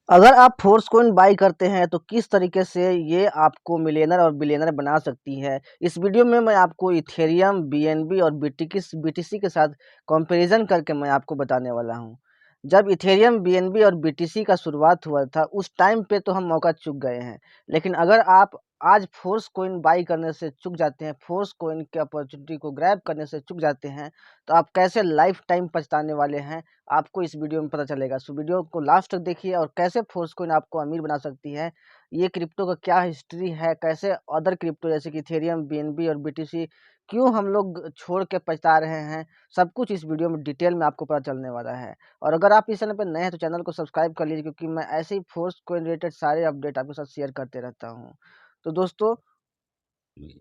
अगर आप force coin by करते हैं तो किस तरीके से ये आपको मिलियनर और बिलियनर बना सकती है। इस वीडियो में मैं आपको इथेरियम, बीएनबी और बीटीसी के साथ कंपैरिजन करके मैं आपको बताने वाला हूँ। जब इथेरियम, बीएनबी और बीटीसी का शुरुआत हुआ था उस टाइम पे तो हम मौका चूक गए हैं। लेकिन अगर आप आज फोर्स कॉइन बाई करने से चूक जाते हैं, फोर्स कॉइन के अपॉर्चुनिटी को ग्रैब करने से चूक जाते हैं, तो आप कैसे लाइफ टाइम पछताने वाले हैं आपको इस वीडियो में पता चलेगा। सो वीडियो को लास्ट तक देखिए और कैसे फोर्स कॉइन आपको अमीर बना सकती है, ये क्रिप्टो का क्या हिस्ट्री है, कैसे अदर क्रिप्टो जैसे कि इथेरियम, बीएनबी और बीटीसी क्यों हम लोग छोड़ के पछता रहे हैं, सब कुछ इस वीडियो में डिटेल में आपको पता चलने वाला है। और अगर आप इस चैनल पर नए हैं तो चैनल को सब्सक्राइब कर लीजिए, क्योंकि मैं ऐसे ही फोर्स कॉइन रिलेटेड सारे अपडेट आपके साथ शेयर करते रहता हूँ। तो दोस्तों,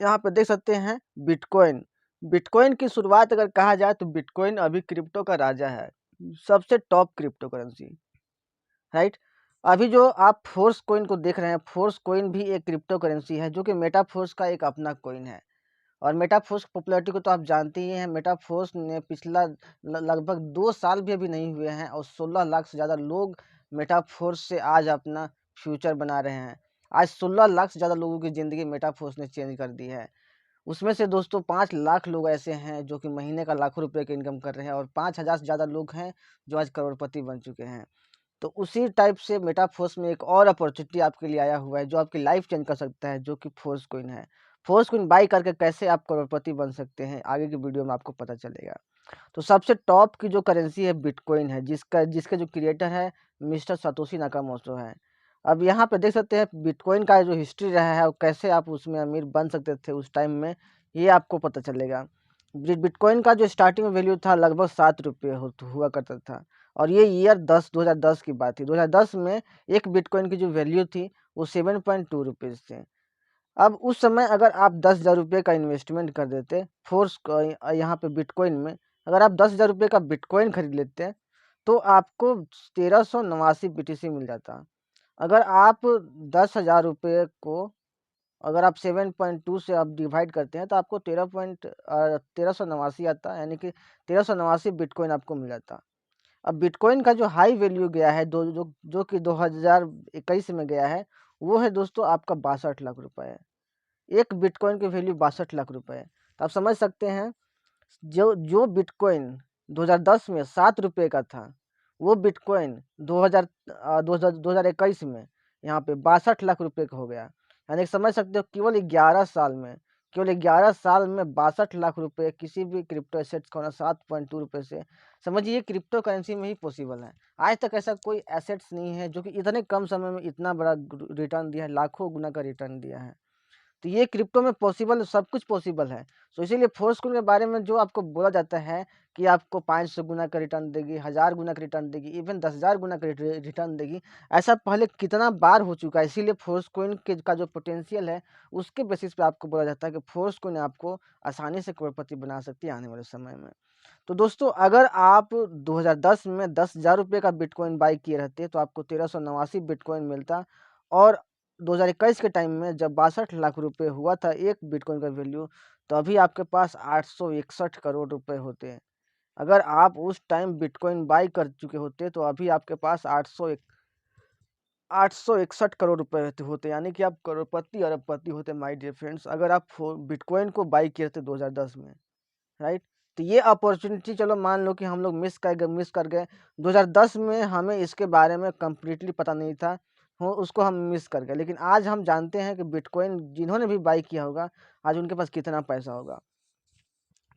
यहाँ पे देख सकते हैं बिटकॉइन। बिटकॉइन की शुरुआत अगर कहा जाए तो बिटकॉइन अभी क्रिप्टो का राजा है, सबसे टॉप क्रिप्टो करेंसी, राइट। अभी जो आप फोर्स कॉइन को देख रहे हैं, फोर्स कॉइन भी एक क्रिप्टो करेंसी है जो कि मेटाफोर्स का एक अपना कॉइन है। और मेटाफोर्स की पॉपुलैरिटी को तो आप जानते ही हैं। मेटाफोर्स ने पिछला लगभग 2 साल भी अभी नहीं हुए हैं और 16 लाख से ज़्यादा लोग मेटाफोर्स से आज अपना फ्यूचर बना रहे हैं। आज 16 लाख से ज़्यादा लोगों की ज़िंदगी मेटाफोर्स ने चेंज कर दी है। उसमें से दोस्तों 5 लाख लोग ऐसे हैं जो कि महीने का लाखों रुपए की इनकम कर रहे हैं, और 5,000 से ज़्यादा लोग हैं जो आज करोड़पति बन चुके हैं। तो उसी टाइप से मेटाफोर्स में एक और अपॉर्चुनिटी आपके लिए आया हुआ है जो आपकी लाइफ चेंज कर सकता है, जो कि फोर्स कॉइन है। फोर्स कॉइन बाई करके कैसे आप करोड़पति बन सकते हैं, आगे की वीडियो में आपको पता चलेगा। तो सबसे टॉप की जो करेंसी है बिटकॉइन है, जिसके जो क्रिएटर है मिस्टर सतोशी नाकामोटो है। अब यहाँ पे देख सकते हैं बिटकॉइन का जो हिस्ट्री रहा है और कैसे आप उसमें अमीर बन सकते थे उस टाइम में, ये आपको पता चलेगा। बिटकॉइन का जो स्टार्टिंग वैल्यू था लगभग 7 रुपये हुआ करता था। और ये ईयर 2010 की बात थी। 2010 में एक बिटकॉइन की जो वैल्यू थी वो 7.2 रुपीज़ थे। अब उस समय अगर आप 10,000 रुपये का इन्वेस्टमेंट कर देते यहाँ पे बिटकॉइन में, अगर आप 10,000 रुपये का बिटकॉइन खरीद लेते तो आपको 1389 बीटीसी मिल जाता। अगर आप 10,000 रुपये को अगर आप 7.2 से आप डिवाइड करते हैं तो आपको 1389 आता, यानी कि 1389 बिटकॉइन आपको मिल जाता। अब बिटकॉइन का जो हाई वैल्यू गया है जो कि 2021 में गया है, वो है दोस्तों आपका 62 लाख रुपए। एक बिटकॉइन की वैल्यू 62 लाख रुपए है। तो आप समझ सकते हैं जो जो बिटकॉइन 2010 में 7 रुपये का था, वो बिटकॉइन 2021 में यहाँ पे 62 लाख रुपए का हो गया। यानी कि समझ सकते हो केवल 11 साल में 62 लाख रुपए किसी भी क्रिप्टो एसेट्स का होना 7.2 रुपये से। समझिए ये क्रिप्टो करेंसी में ही पॉसिबल है। आज तक ऐसा कोई एसेट्स नहीं है जो कि इतने कम समय में इतना बड़ा रिटर्न दिया है, लाखों गुना का रिटर्न दिया है। तो ये क्रिप्टो में पॉसिबल, सब कुछ पॉसिबल है। तो इसीलिए फोर्स कॉइन के बारे में जो आपको बोला जाता है कि आपको 500 गुना का रिटर्न देगी, 1000 गुना का रिटर्न देगी, इवन 10,000 गुना का रिटर्न देगी, ऐसा पहले कितना बार हो चुका है। इसीलिए फोर्स कॉइन के का जो पोटेंशियल है उसके बेसिस पे आपको बोला जाता है कि फोर्स कॉइन आपको आसानी से करोड़पति बना सकती है आने वाले समय में। तो दोस्तों, अगर आप 2010 में 10,000 रुपये का बिटकॉइन बाई किए रहते तो आपको 1389 बिटकॉइन मिलता। और 2021 के टाइम में जब 62 लाख रुपए हुआ था एक बिटकॉइन का वैल्यू, तो अभी आपके पास 861 करोड़ रुपए होते। अगर आप उस टाइम बिटकॉइन बाई कर चुके होते तो अभी आपके पास 861 करोड़ रुपए होते, यानी कि आप करोड़पति अरबपति होते माय डियर फ्रेंड्स, अगर आप बिटकॉइन को बाई किए थे 2010 में, राइट। तो ये अपॉर्चुनिटी चलो मान लो कि हम लोग मिस कर गए। 2010 में हमें इसके बारे में कंप्लीटली पता नहीं था, हो उसको हम मिस कर गए। लेकिन आज हम जानते हैं कि बिटकॉइन जिन्होंने भी बाई किया होगा आज उनके पास कितना पैसा होगा।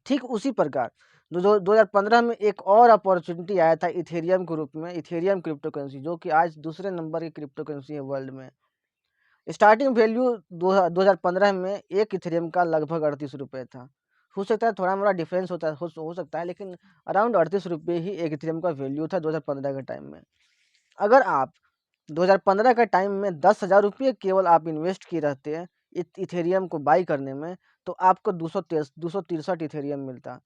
ठीक उसी प्रकार 2015 में एक और अपॉर्चुनिटी आया था इथेरियम के रूप में, इथेरियम क्रिप्टो करेंसी, जो कि आज दूसरे नंबर की क्रिप्टो करेंसी है वर्ल्ड में। स्टार्टिंग वैल्यू 2015 में एक इथेरियम का लगभग 38 रुपये था। हो सकता है थोड़ा मोड़ा डिफरेंस हो सकता है, लेकिन अराउंड 38 रुपये ही एक इथेरियम का वैल्यू था 2015 के टाइम में। अगर आप 2015 के टाइम में 10,000 रुपये केवल आप इन्वेस्ट किए रहते हैं इथेरियम को बाई करने में, तो आपको 263 इथेरियम मिलता।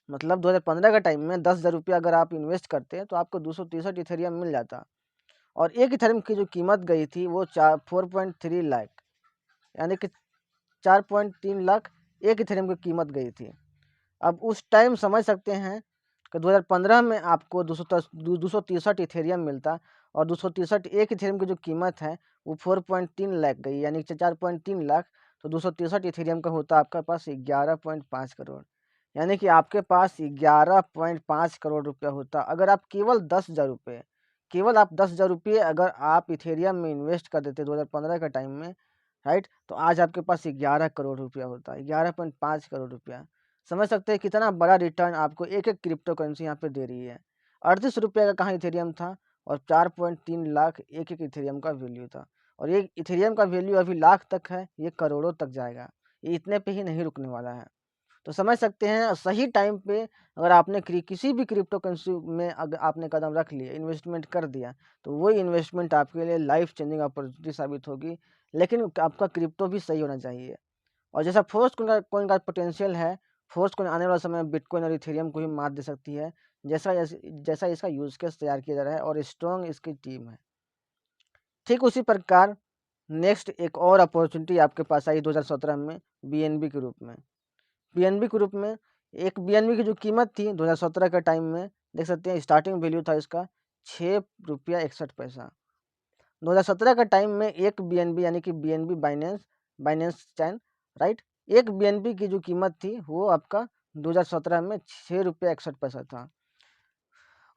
मतलब 2015 के टाइम में 10,000 रुपये अगर आप इन्वेस्ट करते हैं तो आपको 263 इथेरियम मिल जाता। और एक इथेरियम की जो कीमत गई थी वो 4.3 लाख, यानी कि 4.3 लाख एक इथेरियम की कीमत गई थी। अब उस टाइम समझ सकते हैं कि 2015 में आपको 263 इथेरियम मिलता और 263 एक इथेरियम की जो कीमत है वो 4.3 लाख गई, यानी 4.3 लाख। तो 263 इथेरियम का होता है आपके पास 11.5 करोड़, यानी कि आपके पास 11.5 करोड़ रुपया होता अगर आप केवल 10,000 रुपये, केवल आप 10,000 रुपये अगर आप इथेरियम में इन्वेस्ट कर देते 2015 का टाइम में, राइट, तो आज आपके पास 11 करोड़ रुपया होता है, 11.5 करोड़ रुपया। समझ सकते हैं कितना बड़ा रिटर्न आपको एक एक क्रिप्टो करेंसी यहाँ पे दे रही है। 38 रुपये का कहाँ इथेरियम था और 4.3 लाख एक एक इथेरियम का वैल्यू था। और ये इथेरियम का वैल्यू अभी लाख तक है, ये करोड़ों तक जाएगा, ये इतने पे ही नहीं रुकने वाला है। तो समझ सकते हैं सही टाइम पे अगर आपने किसी भी क्रिप्टो करेंसी में अगर आपने कदम रख लिया, इन्वेस्टमेंट कर दिया, तो वही इन्वेस्टमेंट आपके लिए लाइफ चेंजिंग अपॉर्चुनिटी साबित होगी। लेकिन आपका क्रिप्टो भी सही होना चाहिए। और जैसा फोर्स कोइन का पोटेंशियल है, फोर्स कोइन आने वाला समय में बिटकॉइन और इथेरियम को ही मात दे सकती है, जैसा जैसा इसका यूज केस तैयार किया जा रहा है और स्ट्रॉन्ग इसकी टीम है। ठीक उसी प्रकार नेक्स्ट एक और अपॉर्चुनिटी आपके पास आई 2017 में बीएनबी के रूप में। बीएनबी के रूप में एक बीएनबी की जो कीमत थी 2017 के टाइम में, देख सकते हैं स्टार्टिंग वैल्यू था इसका 6 रुपया 61 पैसा। 2017 का टाइम में एक बीएनबी यानी कि बीएनबी बाइनेंस चैन, राइट, एक बीएनबी की जो कीमत थी वो आपका 2017 में 6 रुपया 61 पैसा था।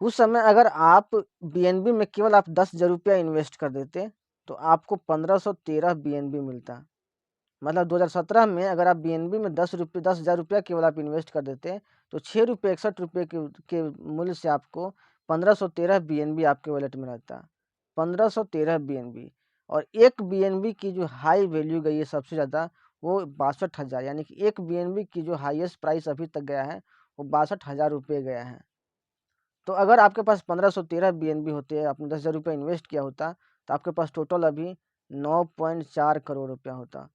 उस समय अगर आप बीएनबी में केवल आप 10,000 रुपया इन्वेस्ट कर देते तो आपको 1513 बीएनबी मिलता। मतलब 2017 में अगर आप बीएनबी में 10,000 रुपया केवल आप इन्वेस्ट कर देते तो 6 रुपये 61 रुपये के मूल्य से आपको 1513 बीएनबी आपके वॉलेट में रहता। 1513 बीएनबी। और एक बीएनबी की जो हाई वैल्यू गई है सबसे ज़्यादा वो 62,000, यानी कि एक बीएनबी की जो हाईएस्ट प्राइस अभी तक गया है वो 62,000 रुपये गया है। तो अगर आपके पास 1513 बीएनबी होते हैं, आपने 10,000 रुपये इन्वेस्ट किया होता तो आपके पास टोटल अभी 9.4 करोड़ रुपया होता।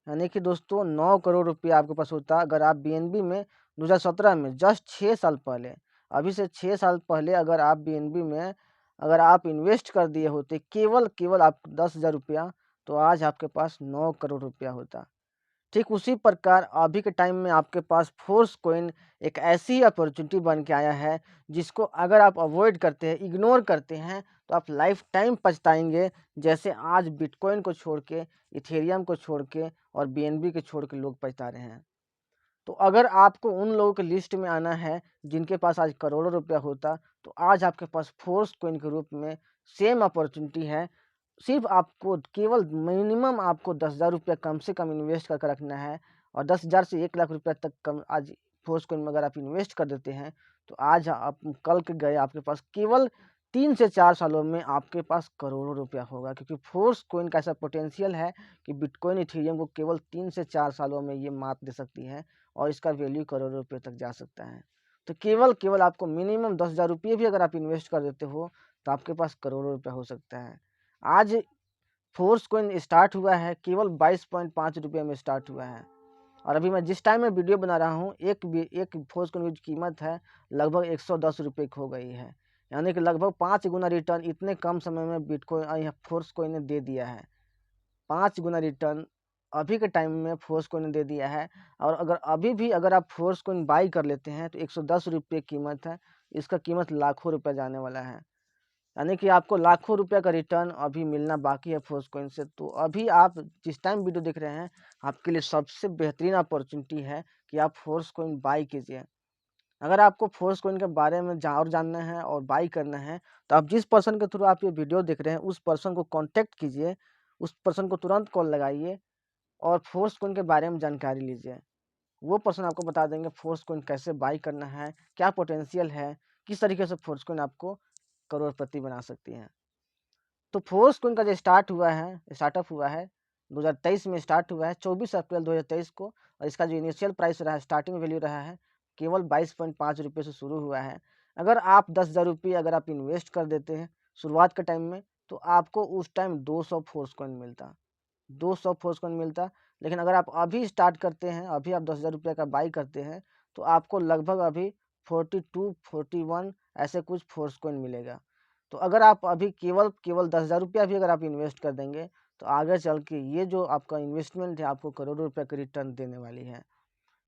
यानी कि दोस्तों 9 करोड़ रुपया आपके पास होता अगर आप बीएनबी में 2017 में जस्ट 6 साल पहले, अभी से 6 साल पहले अगर आप बीएनबी में अगर आप इन्वेस्ट कर दिए होते केवल आप 10,000 रुपया, तो आज आपके पास 9 करोड़ रुपया होता। ठीक उसी प्रकार अभी के टाइम में आपके पास फोर्स कोइन एक ऐसी अपॉर्चुनिटी बन के आया है जिसको अगर आप अवॉइड करते हैं, इग्नोर करते हैं, तो आप लाइफ टाइम पछताएंगे, जैसे आज बिटकॉइन को छोड़ के, इथेरियम को छोड़ के और बीएनबी को छोड़ के लोग पछता रहे हैं। तो अगर आपको उन लोगों की लिस्ट में आना है जिनके पास आज करोड़ों रुपया होता, तो आज आपके पास फोर्स कोइन के रूप में सेम अपॉर्चुनिटी है। सिर्फ आपको केवल मिनिमम आपको 10,000 रुपया कम से कम इन्वेस्ट करके रखना है और 10,000 से 1 लाख रुपया तक कम आज फोर्स कोइन में अगर आप इन्वेस्ट कर देते हैं तो आज आप कल के गए आपके पास केवल 3 से 4 सालों में आपके पास करोड़ों रुपया होगा, क्योंकि फोर्स कोइन का ऐसा पोटेंशियल है कि बिटकॉइन इथेरियम को केवल 3 से 4 सालों में ये मात दे सकती है और इसका वैल्यू करोड़ों रुपये तक जा सकता है। तो केवल आपको मिनिमम 10,000 रुपये भी अगर आप इन्वेस्ट कर देते हो तो आपके पास करोड़ों रुपया हो सकता है। आज फोर्स कोइन स्टार्ट हुआ है केवल 22.5 रुपये में स्टार्ट हुआ है और अभी मैं जिस टाइम में वीडियो बना रहा हूँ एक फोर्स कोइन की कीमत है लगभग 110 रुपये हो गई है, यानी कि लगभग 5 गुना रिटर्न इतने कम समय में बिटकॉइन फोर्स कोइन ने दे दिया है। 5 गुना रिटर्न अभी के टाइम में फोर्स कोइन ने दे दिया है। और अगर अभी भी अगर आप फोर्स कोइन बाई कर लेते हैं तो 110 रुपये कीमत है, इसका कीमत लाखों रुपये जाने वाला है, यानी कि आपको लाखों रुपए का रिटर्न अभी मिलना बाकी है फोर्स कोइन से। तो अभी आप जिस टाइम वीडियो देख रहे हैं आपके लिए सबसे बेहतरीन अपॉर्चुनिटी है कि आप फोर्स कोइन बाई कीजिए। अगर आपको फोर्स कोइन के बारे में और जानना है और बाई करना है तो आप जिस पर्सन के थ्रू आप ये वीडियो देख रहे हैं उस पर्सन को कॉन्टेक्ट कीजिए, उस पर्सन को तुरंत कॉल लगाइए और फोर्स कोइन के बारे में जानकारी लीजिए। वो पर्सन आपको बता देंगे फोर्स कोइन कैसे बाई करना है, क्या पोटेंशियल है, किस तरीके से फोर्स कोइन आपको करोड़पति बना सकती हैं। तो फोर्स कोइन का जो स्टार्टअप हुआ है 2023 में स्टार्ट हुआ है 24 अप्रैल 2023 को। और इसका जो इनिशियल प्राइस रहा है, स्टार्टिंग वैल्यू रहा है केवल 22.5 रुपये से शुरू हुआ है। अगर आप 10,000 रुपये अगर आप इन्वेस्ट कर देते हैं शुरुआत के टाइम में तो आपको उस टाइम 200 फोर्स कोइन मिलता, 200 फोर्स कोइन मिलता। लेकिन अगर आप अभी स्टार्ट करते हैं, अभी आप 10,000 रुपये का बाई करते हैं तो आपको लगभग अभी 42 41 ऐसे कुछ फोर्स कोइन मिलेगा। तो अगर आप अभी केवल 10,000 रुपया भी अगर आप इन्वेस्ट कर देंगे तो आगे चल के ये जो आपका इन्वेस्टमेंट है आपको करोड़ों रुपये का रिटर्न देने वाली है।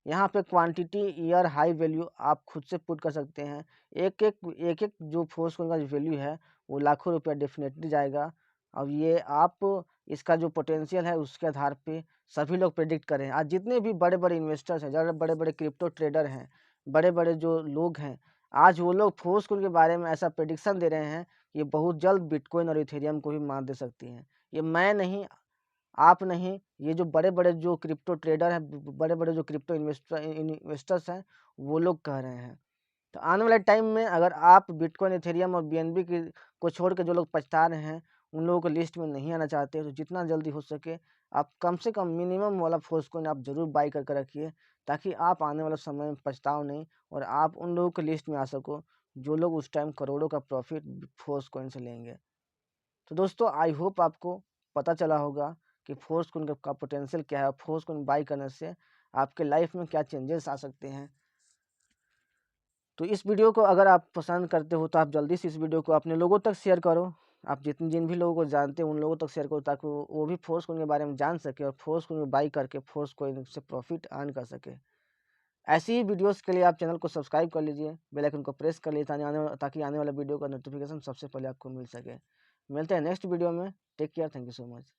यहाँ पे क्वांटिटी, ईयर, हाई वैल्यू आप खुद से पुट कर सकते हैं। एक जो फोर्सकॉइन का जो वैल्यू है वो लाखों रुपया डेफिनेटली जाएगा। अब ये आप इसका जो पोटेंशियल है उसके आधार पे सभी लोग प्रेडिक्ट कर रहे हैं। आज जितने भी बड़े-बड़े इन्वेस्टर्स हैं, ज़्यादा बड़े-बड़े क्रिप्टो ट्रेडर हैं, बड़े-बड़े जो लोग हैं, आज वो लोग फोर्सकॉइन के बारे में ऐसा प्रेडिक्शन दे रहे हैं कि ये बहुत जल्द बिटकॉइन और इथेरियम को भी मात दे सकती हैं। ये मैं नहीं, आप नहीं, ये जो बड़े-बड़े जो क्रिप्टो ट्रेडर हैं, बड़े-बड़े जो क्रिप्टो इन्वेस्टर्स हैं, वो लोग कह रहे हैं। तो आने वाले टाइम में अगर आप बिटकॉइन, इथेरियम और बीएनबी की को छोड़ के जो लोग पछता रहे हैं, उन लोगों को लिस्ट में नहीं आना चाहते, तो जितना जल्दी हो सके आप कम से कम मिनिमम वाला फोर्सकॉइन आप ज़रूर बाय करके रखिए, ताकि आप आने वाले समय में पछताओ नहीं और आप उन लोगों की लिस्ट में आ सको, जो लोग उस टाइम करोड़ों का प्रॉफ़िट फोर्सकॉइन से लेंगे। तो दोस्तों आई होप आपको पता चला होगा कि फोर्सकॉइन का पोटेंशियल क्या है, फोर्सकॉइन बाय करने से आपके लाइफ में क्या चेंजेस आ सकते हैं। तो इस वीडियो को अगर आप पसंद करते हो तो आप जल्दी से इस वीडियो को अपने लोगों तक शेयर करो। आप जिन भी लोगों को जानते हो उन लोगों तक शेयर करो, ताकि वो भी फोर्सकॉइन के बारे में जान सके और फोर्सकॉइन बाई करके फोर्सकॉइन से प्रॉफिट अर्न कर सके। ऐसी ही वीडियोस के लिए आप चैनल को सब्सक्राइब कर लीजिए, बेल आइकन को प्रेस कर लीजिए ताकि आने वाला वीडियो का नोटिफिकेशन सबसे पहले आपको मिल सके। मिलते हैं नेक्स्ट वीडियो में। Take care, thank you so much.